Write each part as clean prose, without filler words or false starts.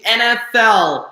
NFL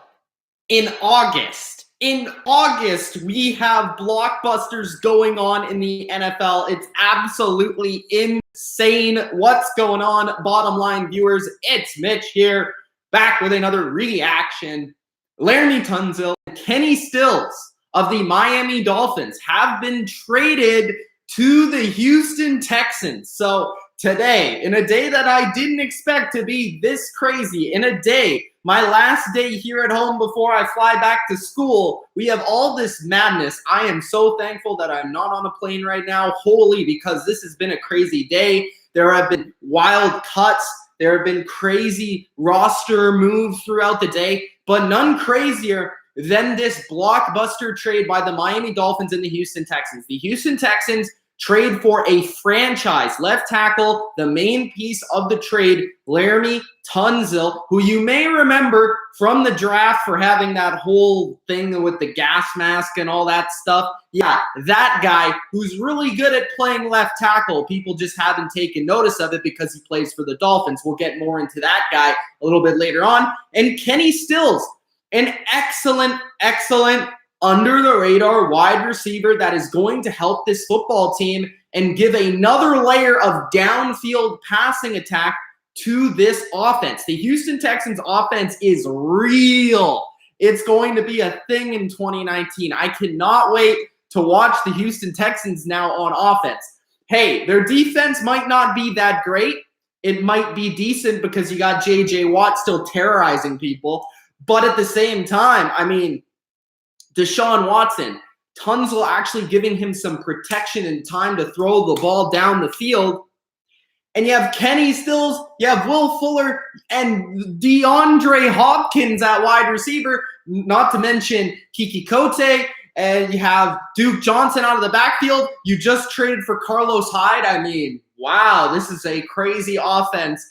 in August. In August, we have blockbusters going on in the NFL. It's absolutely insane what's going on, bottom line viewers. It's Mitch here, back with another reaction. Laremy Tunsil and Kenny Stills of the Miami Dolphins have been traded to the Houston Texans. So today, in a day that I didn't expect to be this crazy, in a day, my last day here at home before I fly back to school, we have all this madness. I am so thankful that I'm not on a plane right now, wholly, because this has been a crazy day. There have been wild cuts. There have been crazy roster moves throughout the day, but none crazier than this blockbuster trade by the Miami Dolphins and the Houston Texans. The Houston Texans trade for a franchise left tackle, the main piece of the trade, Laremy Tunsil, who you may remember from the draft for having that whole thing with the gas mask and all that stuff. Yeah, that guy who's really good at playing left tackle. People just haven't taken notice of it because he plays for the Dolphins. We'll get more into that guy a little bit later on. And Kenny Stills, an excellent under-the-radar wide receiver that is going to help this football team and give another layer of downfield passing attack to this offense. The Houston Texans offense is real. It's going to be a thing in 2019. I cannot wait to watch the Houston Texans now on offense. Hey, their defense might not be that great. It might be decent because you got J.J. Watt still terrorizing people. But at the same time, I mean, Deshaun Watson, Tunsil actually giving him some protection and time to throw the ball down the field. And you have Kenny Stills, you have Will Fuller, and DeAndre Hopkins at wide receiver, not to mention Kiki Kote, and you have Duke Johnson out of the backfield. You just traded for Carlos Hyde. I mean, wow, this is a crazy offense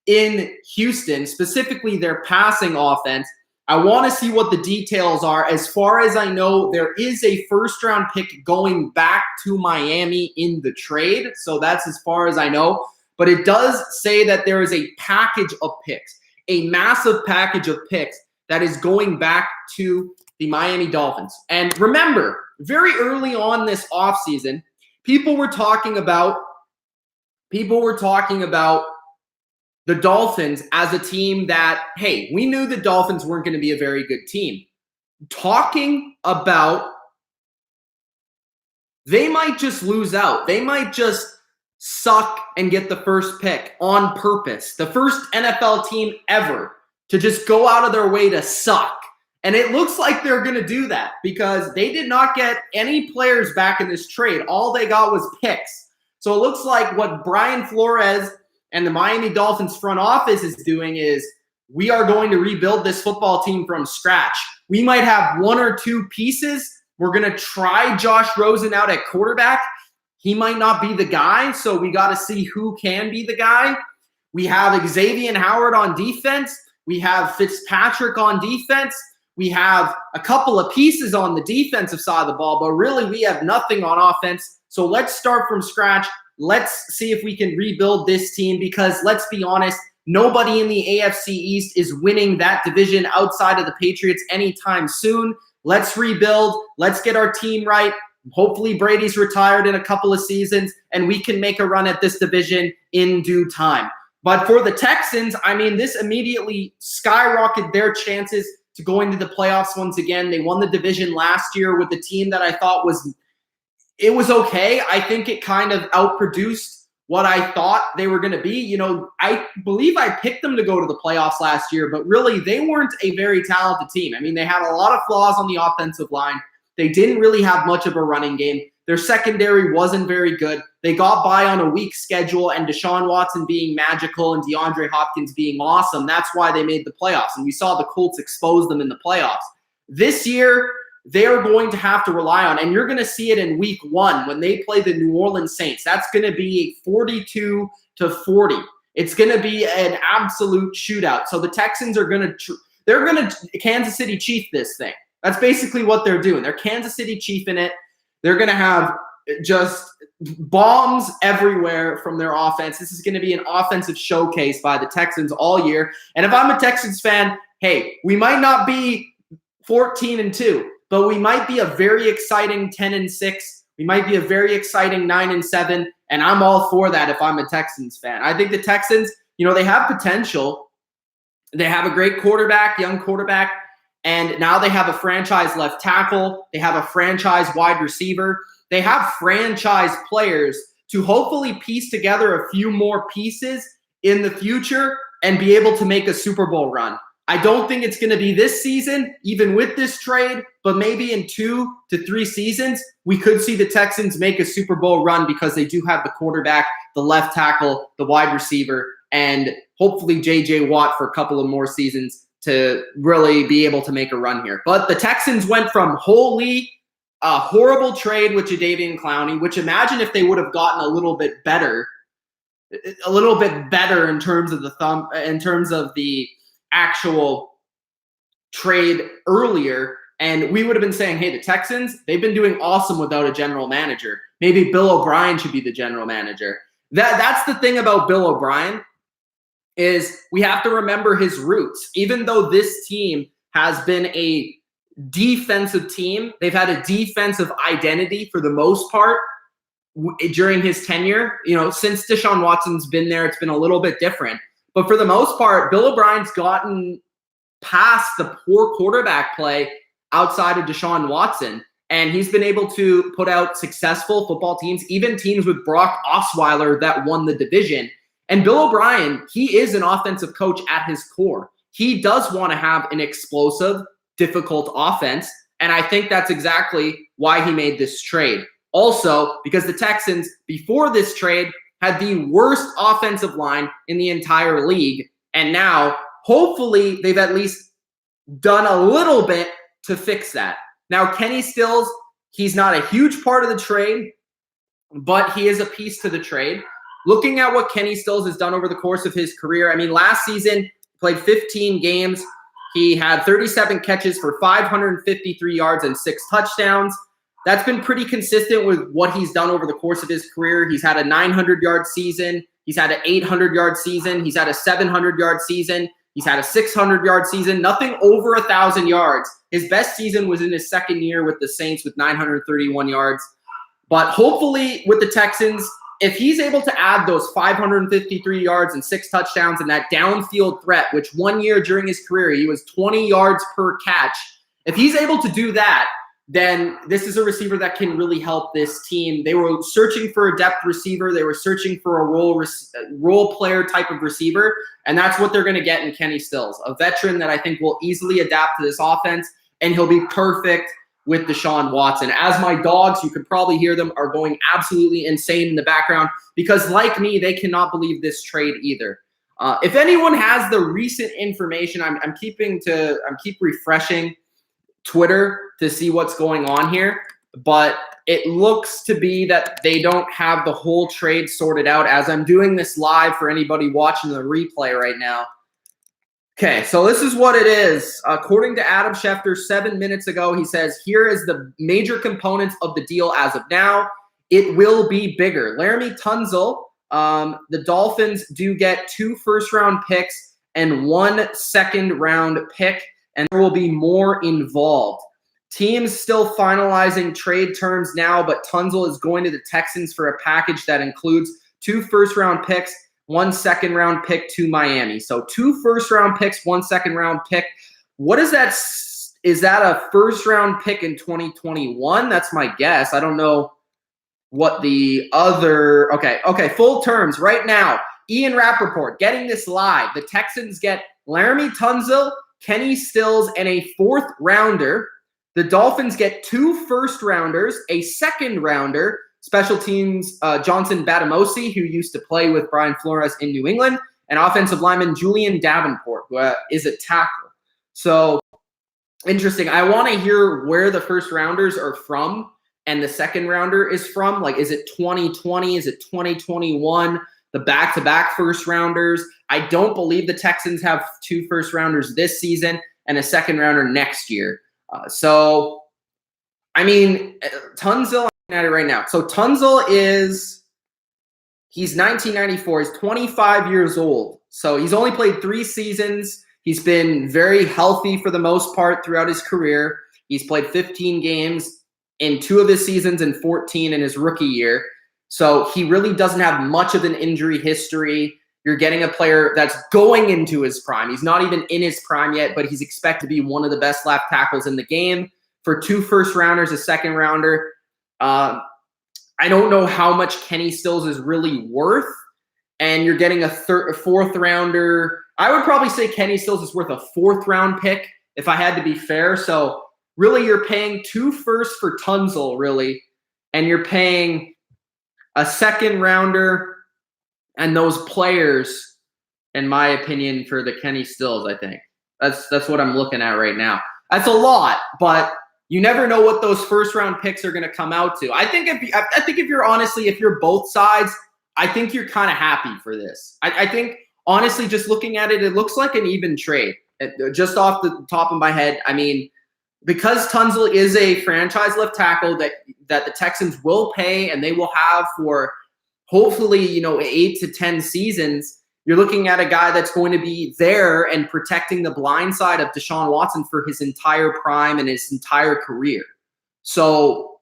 in Houston, specifically their passing offense. I want to see what the details are. As far as I know, there is a first-round pick going back to Miami in the trade. So that's as far as I know. But it does say that there is a package of picks, a massive package of picks that is going back to the Miami Dolphins. And remember, very early on this offseason, people were talking about the Dolphins as a team that, hey, we knew the Dolphins weren't going to be a very good team. Talking about they might just lose out. They might just suck and get the first pick on purpose. The first NFL team ever to just go out of their way to suck. And it looks like they're going to do that because they did not get any players back in this trade. All they got was picks. So it looks like what Brian Flores and the Miami Dolphins front office is doing is we are going to rebuild this football team from scratch. We might have one or two pieces. We're going to try Josh Rosen out at quarterback. He might not be the guy, so we got to see who can be the guy. We have Xavier Howard on defense. We have Fitzpatrick on defense. We have a couple of pieces on the defensive side of the ball, but really we have nothing on offense. So let's start from scratch. Let's see if we can rebuild this team because let's be honest, nobody in the AFC East is winning that division outside of the Patriots anytime soon. Let's rebuild. Let's get our team right. Hopefully Brady's retired in a couple of seasons and we can make a run at this division in due time. But for the Texans, I mean, this immediately skyrocketed their chances to go into the playoffs once again. They won the division last year with the team that I thought was okay. I think it kind of outproduced what I thought they were going to be. You know, I believe I picked them to go to the playoffs last year, but really they weren't a very talented team. I mean, they had a lot of flaws on the offensive line. They didn't really have much of a running game. Their secondary wasn't very good. They got by on a weak schedule, and Deshaun Watson being magical and DeAndre Hopkins being awesome. That's why they made the playoffs, and we saw the Colts expose them in the playoffs. This year, they're going to have to rely on, and you're going to see it in week 1 when they play the New Orleans Saints. That's going to be 42-40. It's going to be an absolute shootout. So the Texans are going to Kansas City Chief this thing. That's basically what they're doing. They're Kansas City Chief in it. They're going to have just bombs everywhere from their offense. This is going to be an offensive showcase by the Texans all year. And if I'm a Texans fan, hey, we might not be 14-2, but we might be a very exciting 10-6. We might be a very exciting 9-7, and I'm all for that if I'm a Texans fan. I think the Texans, they have potential. They have a great quarterback, young quarterback, and now they have a franchise left tackle. They have a franchise wide receiver. They have franchise players to hopefully piece together a few more pieces in the future and be able to make a Super Bowl run. I don't think it's going to be this season, even with this trade, but maybe in 2 to 3 seasons, we could see the Texans make a Super Bowl run because they do have the quarterback, the left tackle, the wide receiver, and hopefully J.J. Watt for a couple of more seasons to really be able to make a run here. But the Texans went from a horrible trade with Jadeveon Clowney, which imagine if they would have gotten a little bit better in terms of the actual trade earlier, and we would have been saying, hey, the Texans, they've been doing awesome without a general manager. Maybe Bill O'Brien should be the general manager. That's the thing about Bill O'Brien, is we have to remember his roots. Even though this team has been a defensive team, they've had a defensive identity for the most part during his tenure. Since Deshaun Watson's been there, it's been a little bit different. But for the most part, Bill O'Brien's gotten past the poor quarterback play outside of Deshaun Watson, and he's been able to put out successful football teams, even teams with Brock Osweiler that won the division. And Bill O'Brien, he is an offensive coach at his core. He does want to have an explosive, difficult offense, and I think that's exactly why he made this trade. Also, because the Texans, before this trade, had the worst offensive line in the entire league. And now, hopefully, they've at least done a little bit to fix that. Now, Kenny Stills, he's not a huge part of the trade, but he is a piece to the trade. Looking at what Kenny Stills has done over the course of his career, last season, he played 15 games. He had 37 catches for 553 yards and 6 touchdowns. That's been pretty consistent with what he's done over the course of his career. He's had a 900-yard season. He's had an 800-yard season. He's had a 700-yard season. He's had a 600-yard season. Nothing over 1,000 yards. His best season was in his second year with the Saints with 931 yards. But hopefully with the Texans, if he's able to add those 553 yards and 6 touchdowns and that downfield threat, which one year during his career, he was 20 yards per catch. If he's able to do that, then this is a receiver that can really help this team. They were searching for a depth receiver. They were searching for a role player type of receiver, and that's what they're going to get in Kenny Stills, a veteran that I think will easily adapt to this offense, and he'll be perfect with Deshaun Watson. As my dogs, you could probably hear them, are going absolutely insane in the background because, like me, they cannot believe this trade either. If anyone has the recent information, I'm keep refreshing Twitter to see what's going on here, but it looks to be that they don't have the whole trade sorted out as I'm doing this live for anybody watching the replay right now. Okay, so this is what it is. According to Adam Schefter 7 minutes ago, he says, here is the major components of the deal as of now. It will be bigger. Laremy Tunsil, the Dolphins do get 2 first-round picks and 1 second-round pick, and there will be more involved. Teams still finalizing trade terms now, but Tunsil is going to the Texans for a package that includes 2 first-round picks, 1 second-round pick to Miami. So 2 first-round picks, 1 second-round pick. What is that? Is that a first-round pick in 2021? That's my guess. I don't know what the other – okay, full terms right now. Ian Rappaport getting this live. The Texans get Laremy Tunsil, Kenny Stills, and a 4th rounder. The Dolphins get 2 first-rounders, a second-rounder, special teams Johnson Batamosi, who used to play with Brian Flores in New England, and offensive lineman Julian Davenport, who is a tackle. So, interesting. I want to hear where the first-rounders are from and the second-rounder is from. Like, is it 2020? Is it 2021? The back-to-back first-rounders. I don't believe the Texans have 2 first-rounders this season and a second-rounder next year. Tunsil, I'm at it right now. So Tunsil he's 1994. He's 25 years old. So he's only played 3 seasons. He's been very healthy for the most part throughout his career. He's played 15 games in 2 of his seasons and 14 in his rookie year. So he really doesn't have much of an injury history. You're getting a player that's going into his prime. He's not even in his prime yet, but he's expected to be one of the best left tackles in the game. For 2 first-rounders, a second-rounder, I don't know how much Kenny Stills is really worth. And you're getting a 4th-rounder. I would probably say Kenny Stills is worth a 4th-round pick if I had to be fair. So really you're paying 2 firsts for Tunsil, really. And you're paying a 2nd-rounder and those players, in my opinion, for the Kenny Stills, I think. That's what I'm looking at right now. That's a lot, but you never know what those first-round picks are going to come out to. I think if you're both sides, I think you're kind of happy for this. I think, honestly, just looking at it, it looks like an even trade. Just off the top of my head, I mean, because Tunsil is a franchise left tackle that the Texans will pay and they will have for hopefully, 8 to 10 seasons, you're looking at a guy that's going to be there and protecting the blind side of Deshaun Watson for his entire prime and his entire career. So,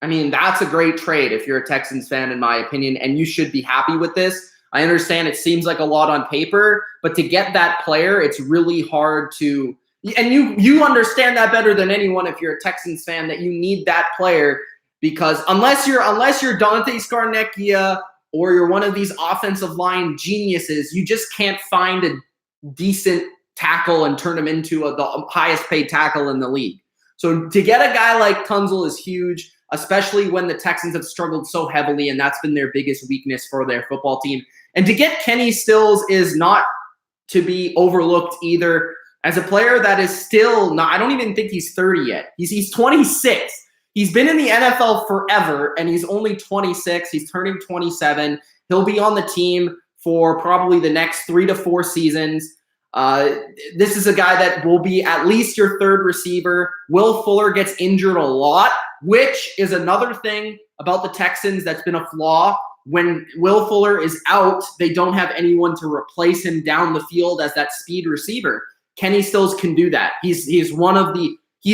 I mean, that's a great trade if you're a Texans fan, in my opinion, and you should be happy with this. I understand it seems like a lot on paper, but to get that player, it's really hard to – and you understand that better than anyone if you're a Texans fan, that you need that player, because unless you're Dante Scarnecchia or you're one of these offensive line geniuses, you just can't find a decent tackle and turn him into the highest paid tackle in the league. So to get a guy like Tunsil is huge, especially when the Texans have struggled so heavily, and that's been their biggest weakness for their football team. And to get Kenny Stills is not to be overlooked either. As a player that is still not – I don't even think he's 30 yet. He's 26. He's been in the NFL forever, and he's only 26. He's turning 27. He'll be on the team for probably the next 3 to 4 seasons. This is a guy that will be at least your 3rd receiver. Will Fuller gets injured a lot, which is another thing about the Texans that's been a flaw. When Will Fuller is out, they don't have anyone to replace him down the field as that speed receiver. Kenny Stills can do that. He's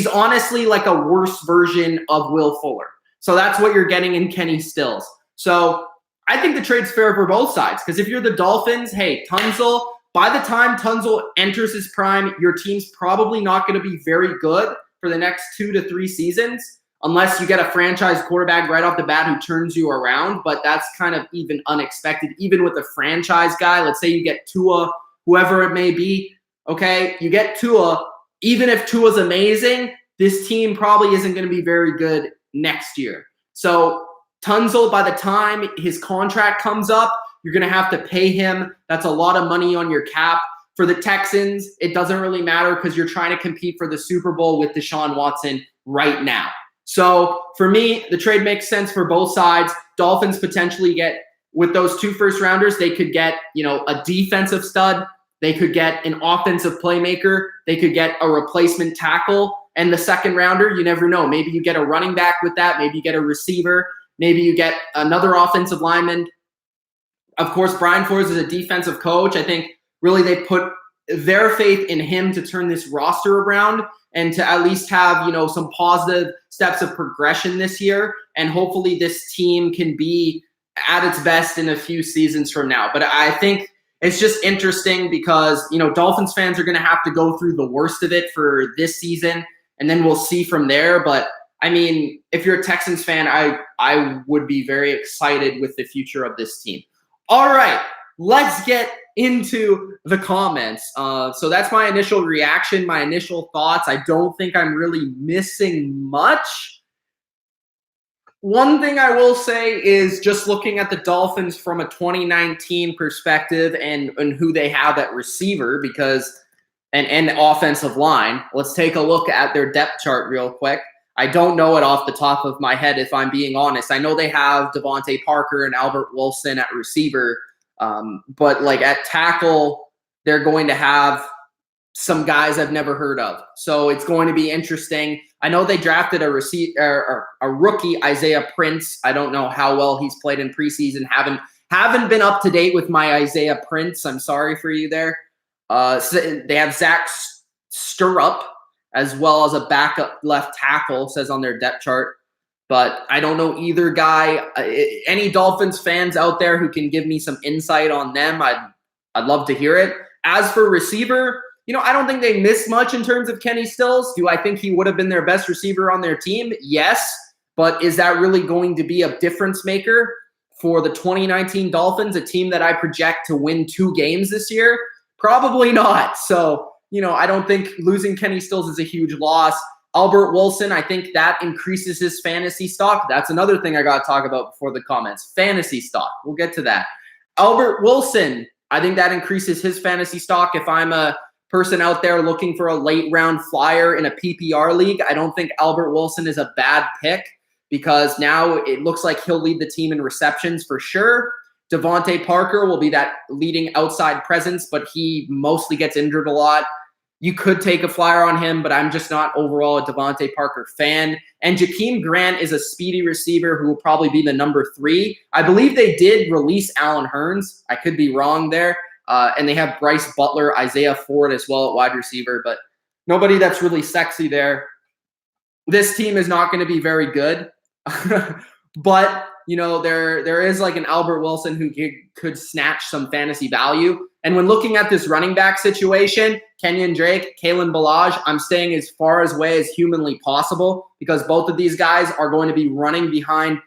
honestly like a worse version of Will Fuller. So that's what you're getting in Kenny Stills. So I think the trade's fair for both sides, because if you're the Dolphins, hey, Tunsil, by the time Tunsil enters his prime, your team's probably not going to be very good for the next 2 to 3 seasons, unless you get a franchise quarterback right off the bat who turns you around. But that's kind of even unexpected, even with a franchise guy. Let's say you get Tua, whoever it may be. Okay, you get Tua. Even if Tua's amazing, this team probably isn't going to be very good next year. So Tunsil, by the time his contract comes up, you're going to have to pay him. That's a lot of money on your cap. For the Texans, it doesn't really matter because you're trying to compete for the Super Bowl with Deshaun Watson right now. So for me, the trade makes sense for both sides. Dolphins potentially get, with those 2 first-rounders, they could get, a defensive stud. They could get an offensive playmaker. They could get a replacement tackle. And the 2nd-rounder, you never know. Maybe you get a running back with that. Maybe you get a receiver. Maybe you get another offensive lineman. Of course, Brian Flores is a defensive coach. I think really they put their faith in him to turn this roster around and to at least have, some positive steps of progression this year. And hopefully this team can be at its best in a few seasons from now. But I think it's just interesting because, Dolphins fans are going to have to go through the worst of it for this season, and then we'll see from there. But, I mean, if you're a Texans fan, I would be very excited with the future of this team. All right, let's get into the comments. So that's my initial reaction, my initial thoughts. I don't think I'm really missing much. One thing I will say is just looking at the Dolphins from a 2019 perspective and who they have at receiver and offensive line. Let's take a look at their depth chart real quick. I don't know it off the top of my head, if I'm being honest. I know they have Devontae Parker and Albert Wilson at receiver, but like at tackle, they're going to have some guys I've never heard of. So it's going to be interesting. I know they drafted a rookie, Isaiah Prince. I don't know how well he's played in preseason. Haven't been up to date with my Isaiah Prince. I'm sorry for you there. So they have Zach Stirrup as well as a backup left tackle, says on their depth chart. But I don't know either guy. Any Dolphins fans out there who can give me some insight on them, I'd love to hear it. As for receiver, I don't think they miss much in terms of Kenny Stills. Do I think he would have been their best receiver on their team? Yes. But is that really going to be a difference maker for the 2019 Dolphins, a team that I project to win 2 games this year? Probably not. So, I don't think losing Kenny Stills is a huge loss. Albert Wilson, I think that increases his fantasy stock. That's another thing I got to talk about before the comments. Fantasy stock. We'll get to that. Albert Wilson, I think that increases his fantasy stock. If I'm a person out there looking for a late round flyer in a PPR league, I don't think Albert Wilson is a bad pick because now it looks like he'll lead the team in receptions for sure. Devontae Parker will be that leading outside presence, but he mostly gets injured a lot. You could take a flyer on him, but I'm just not overall a Devontae Parker fan. And Jakeem Grant is a speedy receiver who will probably be the number 3. I believe they did release Allen Hurns. I could be wrong there. And they have Bryce Butler, Isaiah Ford as well at wide receiver, but nobody that's really sexy there. This team is not going to be very good. But, there is like an Albert Wilson who could snatch some fantasy value. And when looking at this running back situation, Kenyon Drake, Kalen Ballage, I'm staying as far away as humanly possible because both of these guys are going to be running behind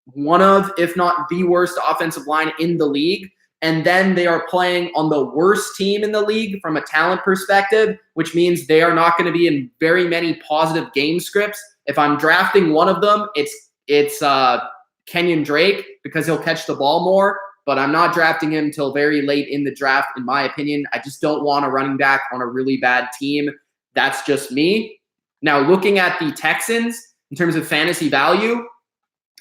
one of, if not the worst offensive line in the league. And then they are playing on the worst team in the league from a talent perspective, which means they are not going to be in very many positive game scripts. If I'm drafting one of them, it's Kenyon Drake because he'll catch the ball more. But I'm not drafting him until very late in the draft, in my opinion. I just don't want a running back on a really bad team. That's just me. Now, looking at the Texans in terms of fantasy value,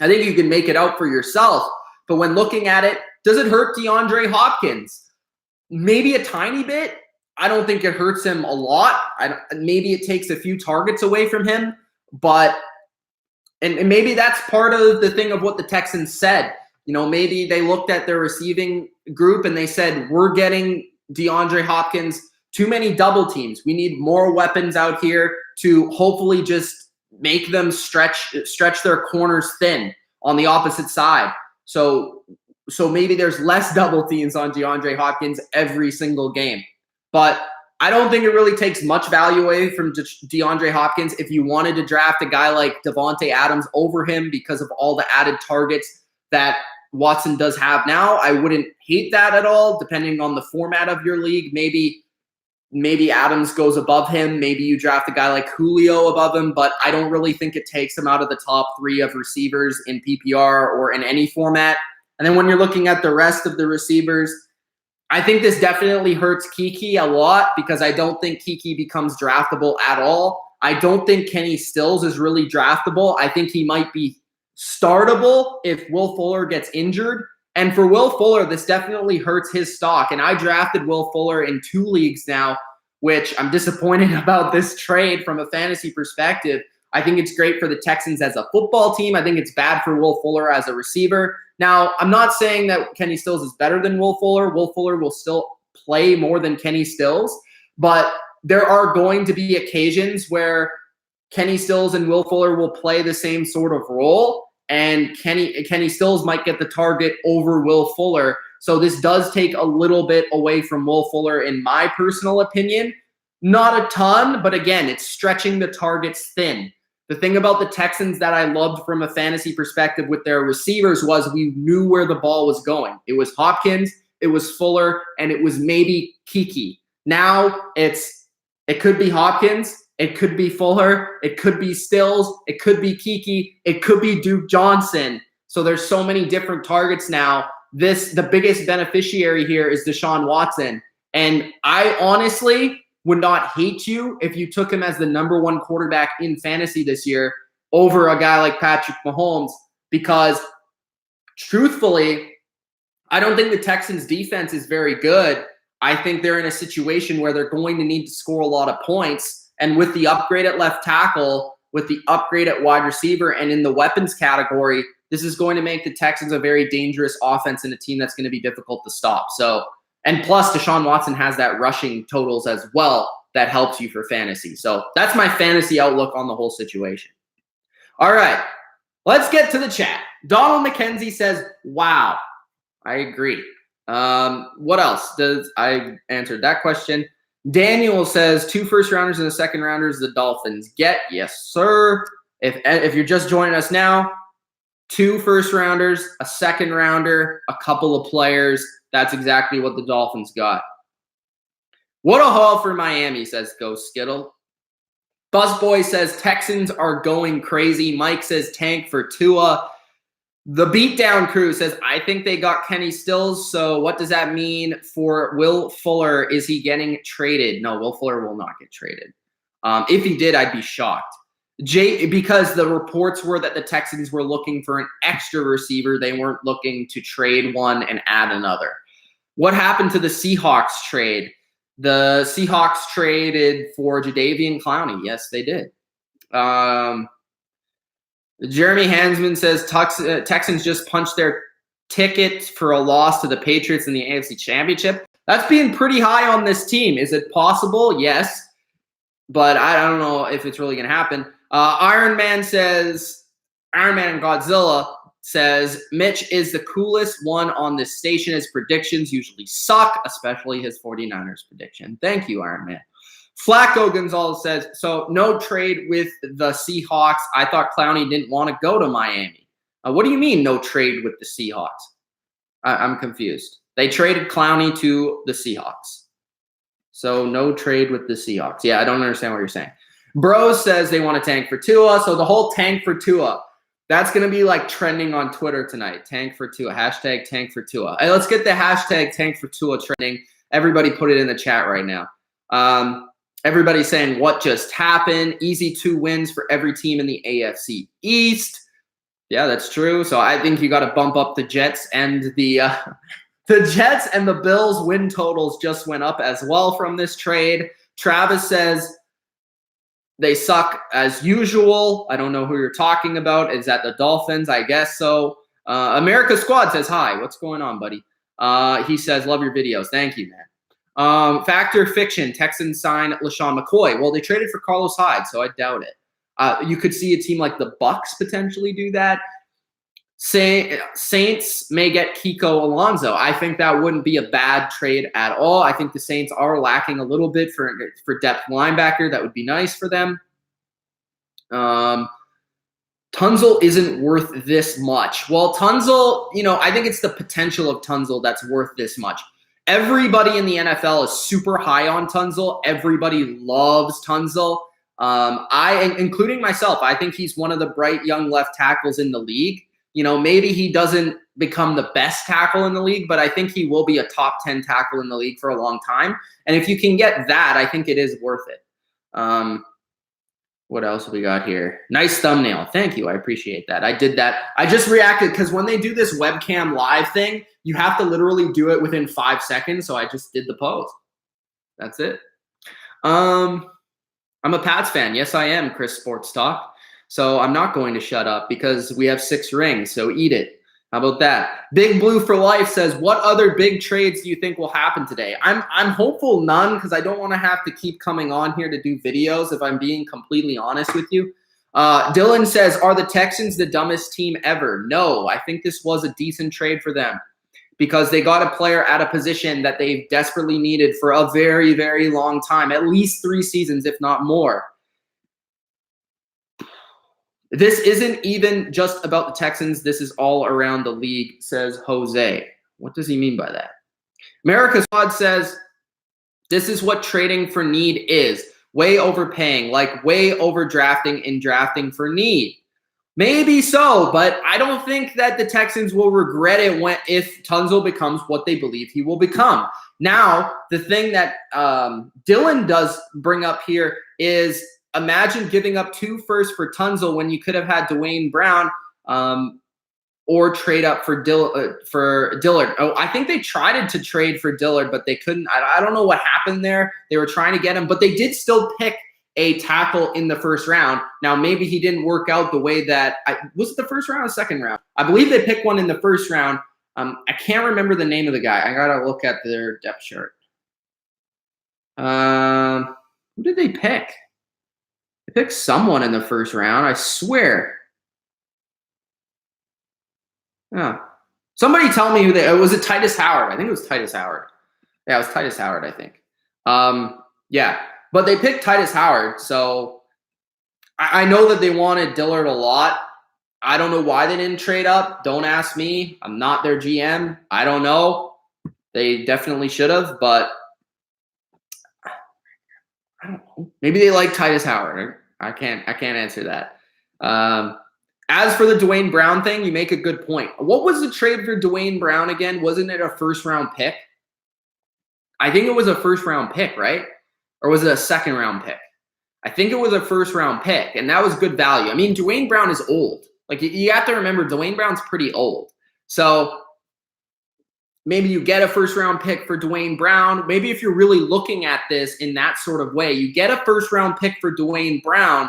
I think you can make it out for yourself. But when looking at it, does it hurt DeAndre Hopkins? Maybe a tiny bit. I don't think it hurts him a lot. Maybe it takes a few targets away from him. But and maybe that's part of the thing of what the Texans said. Maybe they looked at their receiving group and they said, we're getting DeAndre Hopkins too many double teams. We need more weapons out here to hopefully just make them stretch their corners thin on the opposite side. So maybe there's less double teams on DeAndre Hopkins every single game. But I don't think it really takes much value away from DeAndre Hopkins if you wanted to draft a guy like Devontae Adams over him because of all the added targets that Watson does have now. I wouldn't hate that at all, depending on the format of your league. Maybe Adams goes above him. Maybe you draft a guy like Julio above him, but I don't really think it takes him out of the top 3 of receivers in PPR or in any format. And then when you're looking at the rest of the receivers, I think this definitely hurts Kiki a lot because I don't think Kiki becomes draftable at all. I don't think Kenny Stills is really draftable. I think he might be startable if Will Fuller gets injured. And for Will Fuller, this definitely hurts his stock. And I drafted Will Fuller in 2 leagues now, which I'm disappointed about this trade from a fantasy perspective. I think it's great for the Texans as a football team. I think it's bad for Will Fuller as a receiver. Now, I'm not saying that Kenny Stills is better than Will Fuller. Will Fuller will still play more than Kenny Stills. But there are going to be occasions where Kenny Stills and Will Fuller will play the same sort of role. And Kenny Stills might get the target over Will Fuller. So this does take a little bit away from Will Fuller, in my personal opinion. Not a ton, but again, it's stretching the targets thin. The thing about the Texans that I loved from a fantasy perspective with their receivers was we knew where the ball was going. It was Hopkins, it was Fuller, and it was maybe Kiki. Now it could be Hopkins, it could be Fuller, it could be Stills, it could be Kiki, it could be Duke Johnson. So there's so many different targets now. The biggest beneficiary here is Deshaun Watson. And I honestly would not hate you if you took him as the number 1 quarterback in fantasy this year over a guy like Patrick Mahomes, because truthfully, I don't think the Texans defense is very good. I think they're in a situation where they're going to need to score a lot of points. And with the upgrade at left tackle, with the upgrade at wide receiver, and in the weapons category, this is going to make the Texans a very dangerous offense and a team that's going to be difficult to stop. So And plus, Deshaun Watson has that rushing totals as well that helps you for fantasy. So that's my fantasy outlook on the whole situation. All right, let's get to the chat. Donald McKenzie says, wow, I agree. What else? I answered that question. Daniel says 2 first-rounders and a second-rounders the Dolphins get. Yes, sir. If you're just joining us now, 2 first-rounders, a second-rounder, a couple of players. That's exactly what the Dolphins got. What a haul for Miami, says Ghost Skittle. Buzzboy says Texans are going crazy. Mike says tank for Tua. The Beatdown Crew says, I think they got Kenny Stills, so what does that mean for Will Fuller? Is he getting traded? No, Will Fuller will not get traded. If he did, I'd be shocked. Because the reports were that the Texans were looking for an extra receiver. They weren't looking to trade one and add another. What happened to the Seahawks trade? The Seahawks traded for Jadeveon Clowney. Yes, they did. Jeremy Hansman says Texans just punched their ticket for a loss to the Patriots in the AFC Championship. That's being pretty high on this team. Is it possible? Yes. But I don't know if it's really going to happen. Iron Man and Godzilla says, Mitch is the coolest one on this station. His predictions usually suck, especially his 49ers prediction. Thank you, Iron Man. Flacco Gonzalez says, so no trade with the Seahawks. I thought Clowney didn't want to go to Miami. What do you mean no trade with the Seahawks? I'm confused. They traded Clowney to the Seahawks. So no trade with the Seahawks. Yeah, I don't understand what you're saying. Bros says they want to tank for Tua. So the whole tank for Tua, that's going to be like trending on Twitter tonight. Tank for Tua. Hashtag tank for Tua. Hey, let's get the hashtag tank for Tua trending. Everybody put it in the chat right now. Everybody's saying what just happened. Easy 2 wins for every team in the AFC East. Yeah, that's true. So I think you got to bump up the Jets and the Jets and the Bills win totals just went up as well from this trade. Travis says they suck as usual. I don't know who you're talking about. Is that the Dolphins? I guess so. America Squad says hi. What's going on, buddy? He says love your videos. Thank you, man. Factor Fiction, Texans sign LaShawn McCoy. Well, they traded for Carlos Hyde, so I doubt it. You could see a team like the Bucks potentially do that. Saints may get Kiko Alonso. I think that wouldn't be a bad trade at all. I think the Saints are lacking a little bit for depth linebacker. That would be nice for them. Tunsil isn't worth this much. Well, Tunsil, I think it's the potential of Tunsil that's worth this much. Everybody in the NFL is super high on Tunsil. Everybody loves Tunsil. Including myself, I think he's one of the bright young left tackles in the league. Maybe he doesn't become the best tackle in the league, but I think he will be a top 10 tackle in the league for a long time. And if you can get that, I think it is worth it. What else have we got here? Nice thumbnail. Thank you. I appreciate that. I did that. I just reacted because when they do this webcam live thing, you have to literally do it within 5 seconds. So I just did the pose. That's it. I'm a Pats fan. Yes, I am, Chris Sports Talk. So I'm not going to shut up because we have 6 rings. So eat it. How about that? Big Blue for Life says, what other big trades do you think will happen today? I'm hopeful none because I don't want to have to keep coming on here to do videos if I'm being completely honest with you. Dylan says, are the Texans the dumbest team ever? No, I think this was a decent trade for them because they got a player at a position that they've desperately needed for a very, very long time, at least 3 seasons, if not more. This isn't even just about the Texans. This is all around the league, says Jose. What does he mean by that? America Squad says, this is what trading for need is. Way overpaying, like way overdrafting and drafting for need. Maybe so, but I don't think that the Texans will regret it if Tunsil becomes what they believe he will become. Now, the thing that Dylan does bring up here is imagine giving up 2 firsts for Tunsil when you could have had Dwayne Brown or trade up for Dillard. Oh, I think they tried to trade for Dillard, but they couldn't. I don't know what happened there. They were trying to get him, but they did still pick a tackle in the first round. Now, maybe he didn't work out the way that – was it the first round or second round? I believe they picked one in the first round. I can't remember the name of the guy. I gotta look at their depth chart. Who did they pick? They picked someone in the first round, I swear. Oh. Somebody tell me who was it Titus Howard? I think it was Titus Howard. Yeah, it was Titus Howard, I think. Yeah, but they picked Titus Howard, so I know that they wanted Dillard a lot. I don't know why they didn't trade up. Don't ask me. I'm not their GM. I don't know. They definitely should have, but I don't know. Maybe they like Titus Howard. I can't answer that. As for the Dwayne Brown thing, you make a good point. What was the trade for Dwayne Brown again? Wasn't it a first-round pick? I think it was a first-round pick, right? Or was it a second-round pick? I think it was a first-round pick, and that was good value. I mean, Dwayne Brown is old. Like, you have to remember, Dwayne Brown's pretty old. So maybe you get a first-round pick for Dwayne Brown. Maybe if you're really looking at this in that sort of way, you get a first-round pick for Dwayne Brown,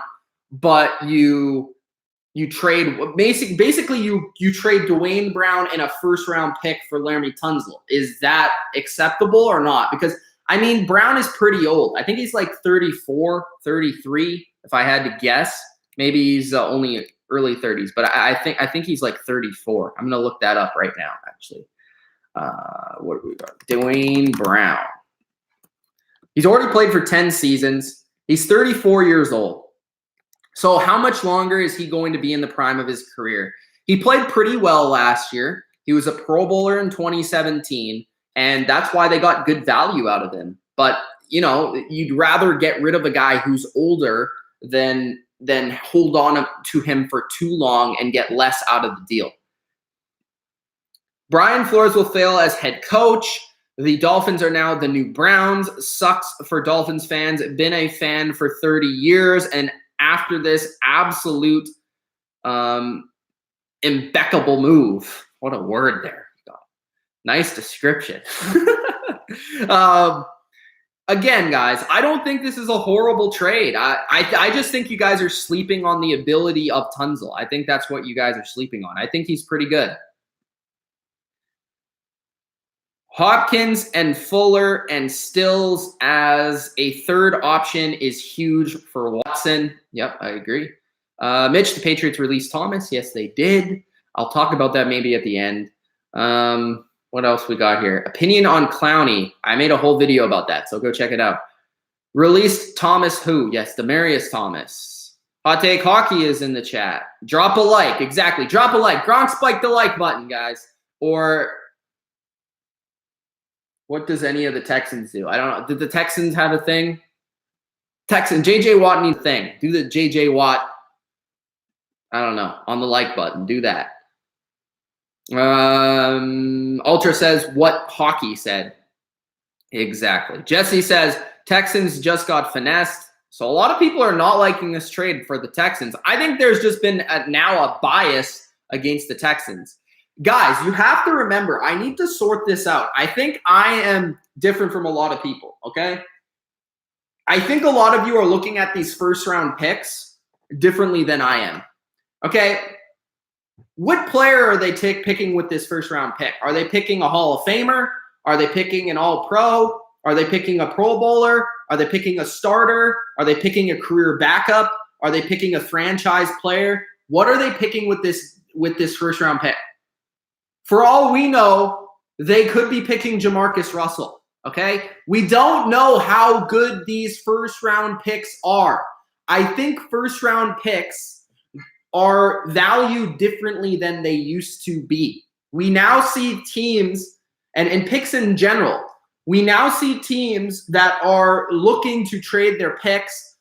but you trade basically you trade Dwayne Brown and a first-round pick for Laremy Tunsil. Is that acceptable or not? Because, I mean, Brown is pretty old. I think he's like 34, 33, if I had to guess. Maybe he's only early 30s, but I think he's like 34. I'm going to look that up right now, actually. What do we got? Dwayne Brown. He's already played for 10 seasons. He's 34 years old. So how much longer is he going to be in the prime of his career? He played pretty well last year. He was a Pro Bowler in 2017, and that's why they got good value out of him. But, you know, you'd rather get rid of a guy who's older than hold on to him for too long and get less out of the deal. Brian Flores will fail as head coach. The Dolphins are now the new Browns. Sucks for Dolphins fans. Been a fan for 30 years, and after this absolute impeccable move. What a word there. Nice description. Again, guys, I don't think this is a horrible trade. I just think you guys are sleeping on the ability of Tunsil. I think that's what you guys are sleeping on. I think he's pretty good. Hopkins and Fuller and Stills as a third option is huge for Watson. Yep, I agree. Mitch, the Patriots released Thomas. Yes, they did. I'll talk about that maybe at the end. What else we got here? Opinion on Clowney. I made a whole video about that, so go check it out. Released Thomas who? Yes, Demaryius Thomas. Hot Take Hockey is in the chat. Drop a like. Exactly. Drop a like. Gronk spike the like button, guys. Or what does any of the Texans do? I don't know. Did the Texans have a thing? JJ Watt needs a thing. Do the JJ Watt, I don't know, on the like button. Do that. Ultra says what Hockey said. Exactly. Jesse says Texans just got finessed. So a lot of people are not liking this trade for the Texans. I think there's just been now a bias against the Texans. Guys, you have to remember, I need to sort this out. I think I am different from a lot of people, okay? I think a lot of you are looking at these first-round picks differently than I am, okay? What player are they picking with this first-round pick? Are they picking a Hall of Famer? Are they picking an All-Pro? Are they picking a Pro Bowler? Are they picking a starter? Are they picking a career backup? Are they picking a franchise player? What are they picking with this first-round pick? For all we know, they could be picking Jamarcus Russell, okay? We don't know how good these first-round picks are. I think first-round picks are valued differently than they used to be. We now see teams, and picks in general, we now see teams that are looking to trade their picks,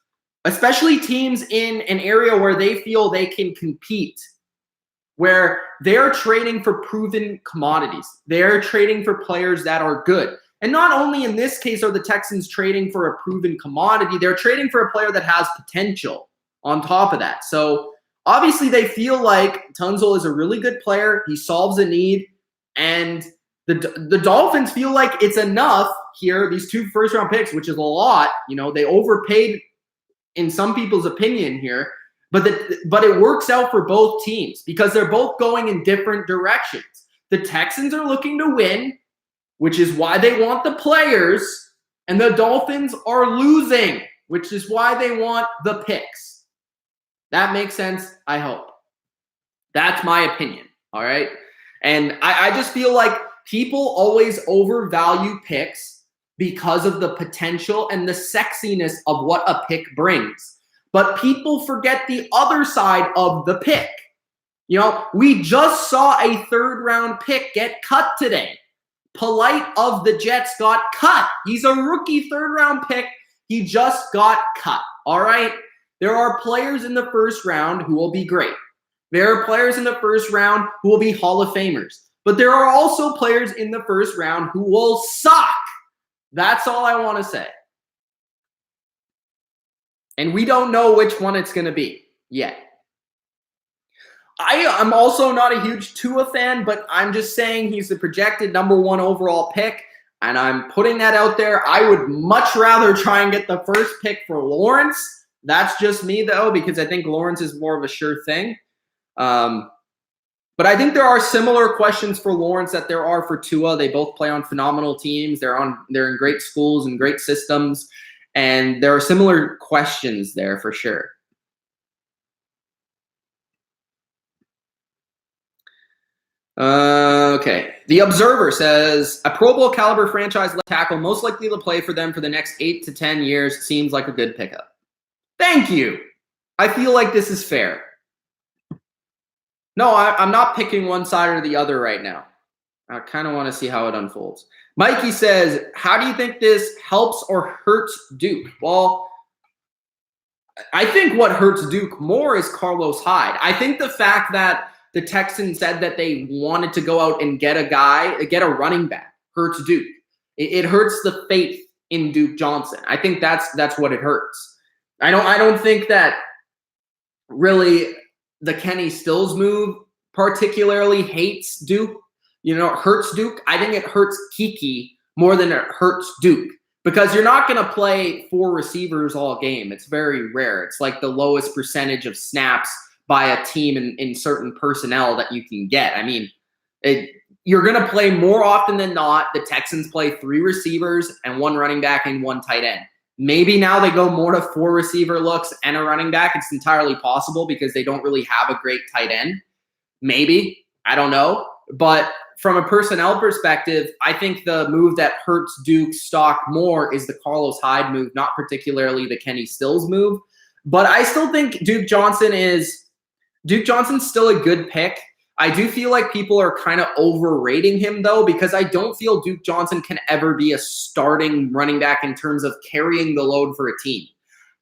especially teams in an area where they feel they can compete, where they're trading for proven commodities. They're trading for players that are good. And not only in this case are the Texans trading for a proven commodity, they're trading for a player that has potential on top of that. So obviously they feel like Tunsil is a really good player. He solves a need. And the Dolphins feel like it's enough here, these two first-round picks, which is a lot. You know, they overpaid in some people's opinion here. But it works out for both teams because they're both going in different directions. The Texans are looking to win, which is why they want the players, and the Dolphins are losing, which is why they want the picks. That makes sense, I hope. That's my opinion, all right? And I just feel like people always overvalue picks because of the potential and the sexiness of what a pick brings. But people forget the other side of the pick. You know, we just saw a third-round pick get cut today. Polite of the Jets got cut. He's a rookie third-round pick. He just got cut, all right? There are players in the first round who will be great. There are players in the first round who will be Hall of Famers. But there are also players in the first round who will suck. That's all I want to say. And we don't know which one it's going to be yet. I'm also not a huge Tua fan, but I'm just saying he's the projected #1 overall pick, and I'm putting that out there. I would much rather try and get the first pick for Lawrence. That's just me, though, because I think Lawrence is more of a sure thing. But I think there are similar questions for Lawrence that there are for Tua. They both play on phenomenal teams. They're in great schools and great systems, and there are similar questions there for sure. Okay. The Observer says, a Pro Bowl caliber franchise left tackle most likely to play for them for the next 8 to 10 years seems like a good pickup. Thank you. I feel like this is fair. No, I'm not picking one side or the other right now. I kind of want to see how it unfolds. Mikey says, how do you think this helps or hurts Duke? Well, I think what hurts Duke more is Carlos Hyde. I think the fact that the Texans said that they wanted to go out and get a running back, hurts Duke. It hurts the faith in Duke Johnson. I think that's what it hurts. I don't think that really the Kenny Stills move particularly hates Duke. You know, it hurts Duke. I think it hurts Kiki more than it hurts Duke because you're not going to play 4 receivers all game. It's very rare. It's like the lowest percentage of snaps by a team in certain personnel that you can get. I mean, you're going to play more often than not. The Texans play 3 receivers and 1 running back and 1 tight end. Maybe now they go more to 4 receiver looks and a running back. It's entirely possible because they don't really have a great tight end. Maybe. I don't know. But from a personnel perspective, I think the move that hurts Duke's stock more is the Carlos Hyde move, not particularly the Kenny Stills move. But I still think Duke Johnson's still a good pick. I do feel like people are kind of overrating him, though, because I don't feel Duke Johnson can ever be a starting running back in terms of carrying the load for a team.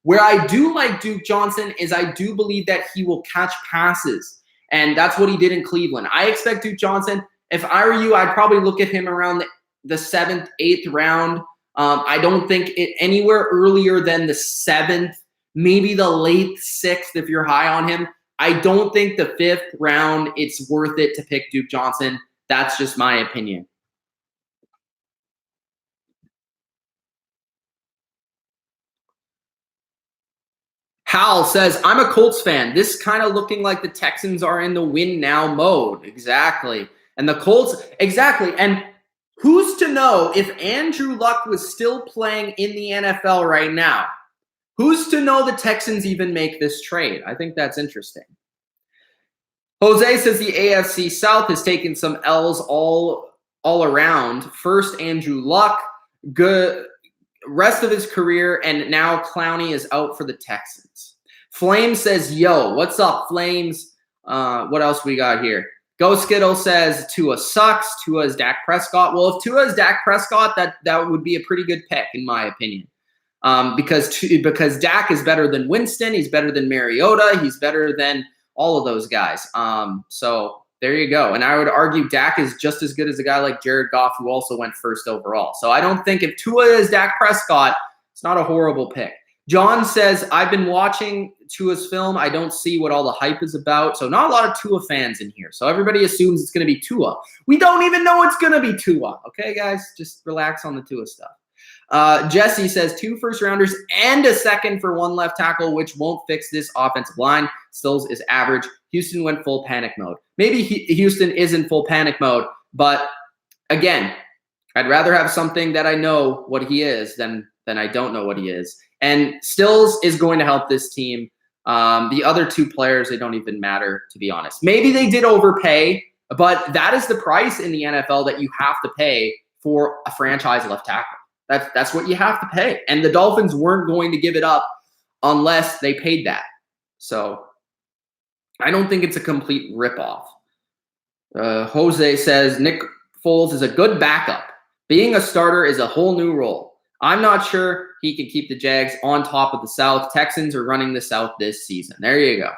Where I do like Duke Johnson is I do believe that he will catch passes, and that's what he did in Cleveland. I expect Duke Johnson, if I were you, I'd probably look at him around the 7th, 8th round. I don't think anywhere earlier than the 7th, maybe the late 6th if you're high on him. I don't think the 5th round, it's worth it to pick Duke Johnson. That's just my opinion. Hal says, I'm a Colts fan. This kind of looking like the Texans are in the win now mode. Exactly. And the Colts, exactly. And who's to know if Andrew Luck was still playing in the NFL right now? Who's to know the Texans even make this trade? I think that's interesting. Jose says the AFC South has taken some L's all around. First, Andrew Luck, good rest of his career, and now Clowney is out for the Texans. Flames says, yo, what's up, Flames? What else we got here? Go Skittle says Tua sucks. Tua is Dak Prescott. Well, if Tua is Dak Prescott, that would be a pretty good pick, in my opinion. Because Dak is better than Winston, he's better than Mariota, he's better than all of those guys. So there you go. And I would argue Dak is just as good as a guy like Jared Goff, who also went 1st overall. So I don't think if Tua is Dak Prescott, it's not a horrible pick. John says, I've been watching Tua's film. I don't see what all the hype is about. So not a lot of Tua fans in here. So everybody assumes it's going to be Tua. We don't even know it's going to be Tua. Okay, guys? Just relax on the Tua stuff. Jesse says 2 first-rounders and a 2nd for 1 left tackle, which won't fix this offensive line. Stills is average. Houston went full panic mode. Maybe Houston is in full panic mode, But again, I'd rather have something that I know what he is than I don't know what he is. And Stills is going to help this team. The other two players, they don't even matter, to be honest. Maybe they did overpay, but that is the price in the NFL that you have to pay for a franchise left tackle. That's what you have to pay. And the Dolphins weren't going to give it up unless they paid that. So I don't think it's a complete ripoff. Jose says, Nick Foles is a good backup. Being a starter is a whole new role. I'm not sure he can keep the Jags on top of the South. Texans are running the South this season. There you go.